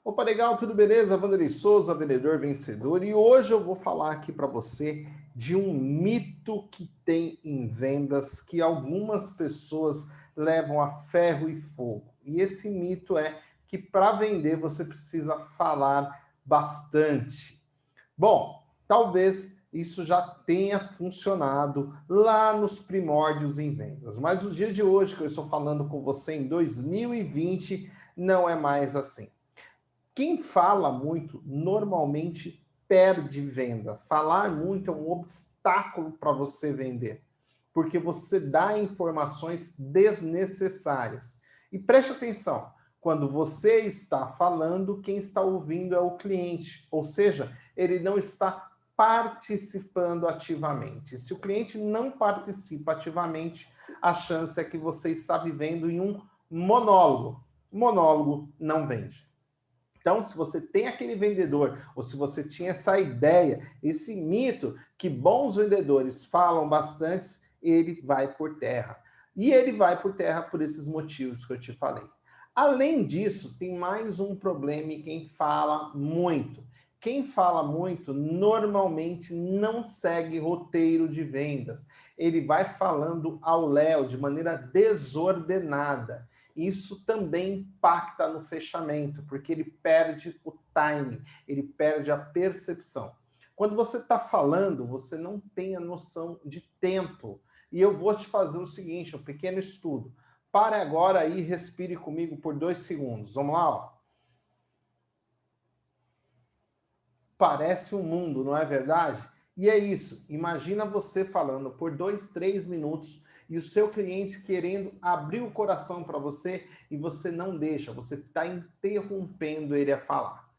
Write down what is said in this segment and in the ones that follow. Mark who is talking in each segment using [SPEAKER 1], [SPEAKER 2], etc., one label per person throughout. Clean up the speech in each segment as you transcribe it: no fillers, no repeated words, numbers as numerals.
[SPEAKER 1] Opa, legal, tudo beleza? Wanderlei Souza, vendedor vencedor, e hoje eu vou falar aqui para você de um mito que tem em vendas que algumas pessoas levam a ferro e fogo. E esse mito é que para vender você precisa falar bastante. Bom, talvez isso já tenha funcionado lá nos primórdios em vendas, mas o dia de hoje que eu estou falando com você em 2020 não é mais assim. Quem fala muito normalmente perde venda. Falar muito é um obstáculo para você vender, porque você dá informações desnecessárias. E preste atenção, quando você está falando, quem está ouvindo é o cliente, ou seja, ele não está participando ativamente. Se o cliente não participa ativamente, a chance é que você está vivendo em um monólogo. Monólogo não vende. Então, se você tem aquele vendedor, ou se você tinha essa ideia, esse mito que bons vendedores falam bastante, ele vai por terra. E ele vai por terra por esses motivos que eu te falei. Além disso, tem mais um problema em quem fala muito. Quem fala muito normalmente não segue roteiro de vendas. Ele vai falando ao léu, de maneira desordenada. Isso também impacta no fechamento, porque ele perde o time, ele perde a percepção. Quando você está falando, você não tem a noção de tempo. E eu vou te fazer o seguinte, um pequeno estudo. Pare agora aí e respire comigo por 2 segundos. Vamos lá, ó. Parece um mundo, não é verdade? E é isso. Imagina você falando por 2, 3 minutos e o seu cliente querendo abrir o coração para você e você não deixa, você está interrompendo ele a falar.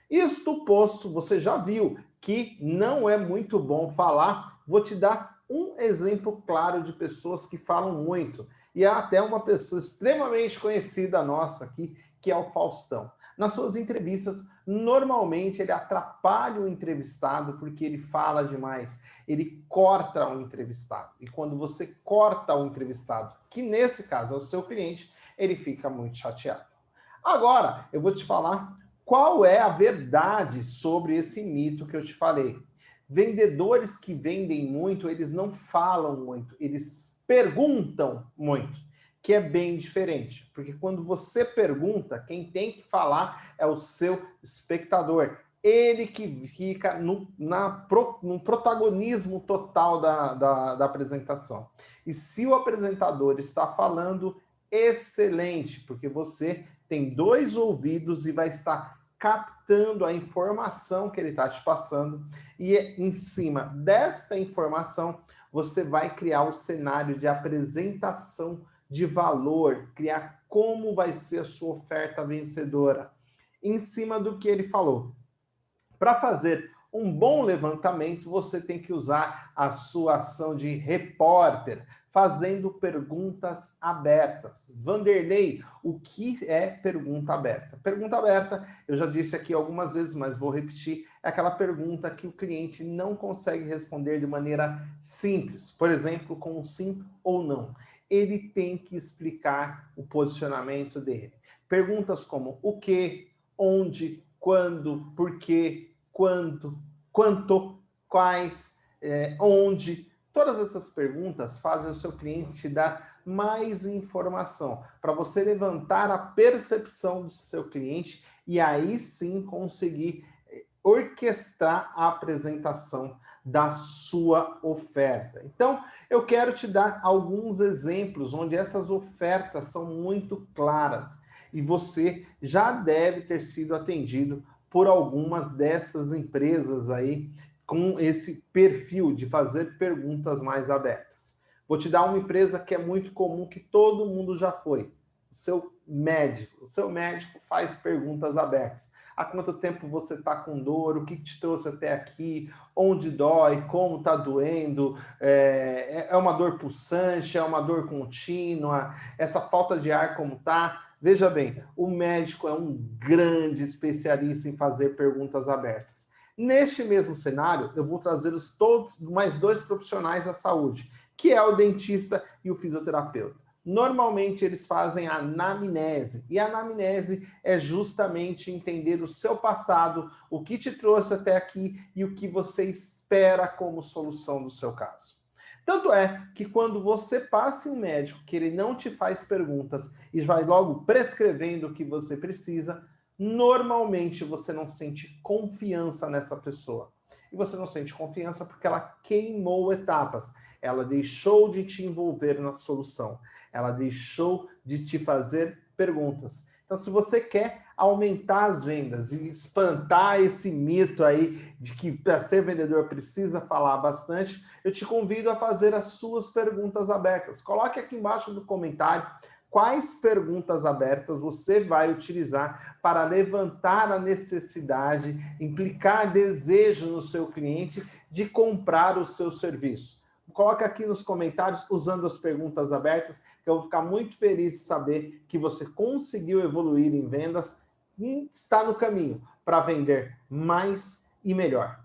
[SPEAKER 1] Isto posto, você já viu que não é muito bom falar. Vou te dar um exemplo claro de pessoas que falam muito. E há até uma pessoa extremamente conhecida nossa aqui, que é o Faustão. Nas suas entrevistas, normalmente ele atrapalha o entrevistado porque ele fala demais, ele corta o entrevistado. E quando você corta o entrevistado, que nesse caso é o seu cliente, ele fica muito chateado. Agora, eu vou te falar qual é a verdade sobre esse mito que eu te falei. Vendedores que vendem muito, eles não falam muito, eles perguntam muito, que é bem diferente. Porque quando você pergunta, quem tem que falar é o seu espectador. Ele que fica no protagonismo total da apresentação. E se o apresentador está falando, excelente, porque você tem 2 ouvidos e vai estar captando a informação que ele está te passando. E em cima desta informação, você vai criar o cenário de apresentação de valor, criar como vai ser a sua oferta vencedora, em cima do que ele falou. Para fazer um bom levantamento, você tem que usar a sua ação de repórter, fazendo perguntas abertas. Wanderlei, o que é pergunta aberta? Pergunta aberta, eu já disse aqui algumas vezes, mas vou repetir, é aquela pergunta que o cliente não consegue responder de maneira simples, por exemplo, com um sim ou não. Ele tem que explicar o posicionamento dele. Perguntas como o que, onde, quando, por quê, quanto, quais, onde. Todas essas perguntas fazem o seu cliente te dar mais informação para você levantar a percepção do seu cliente e aí sim conseguir orquestrar a apresentação da sua oferta. Então, eu quero te dar alguns exemplos onde essas ofertas são muito claras e você já deve ter sido atendido por algumas dessas empresas aí com esse perfil de fazer perguntas mais abertas. Vou te dar uma empresa que é muito comum, que todo mundo já foi. O seu médico. O seu médico faz perguntas abertas. Há quanto tempo você está com dor? O que te trouxe até aqui? Onde dói? Como está doendo? É uma dor pulsante? É uma dor contínua? Essa falta de ar como está? Veja bem, o médico é um grande especialista em fazer perguntas abertas. Neste mesmo cenário, eu vou trazer mais 2 profissionais da saúde, que é o dentista e o fisioterapeuta. Normalmente eles fazem a anamnese, e a anamnese é justamente entender o seu passado, o que te trouxe até aqui e o que você espera como solução do seu caso. Tanto é que quando você passa em um médico que ele não te faz perguntas e vai logo prescrevendo o que você precisa, normalmente você não sente confiança nessa pessoa. E você não sente confiança porque ela queimou etapas, ela deixou de te envolver na solução, ela deixou de te fazer perguntas. Então, se você quer aumentar as vendas e espantar esse mito aí de que para ser vendedor precisa falar bastante, eu te convido a fazer as suas perguntas abertas. Coloque aqui embaixo no comentário quais perguntas abertas você vai utilizar para levantar a necessidade, implicar desejo no seu cliente de comprar o seu serviço. Coloca aqui nos comentários usando as perguntas abertas, que eu vou ficar muito feliz de saber que você conseguiu evoluir em vendas e está no caminho para vender mais e melhor.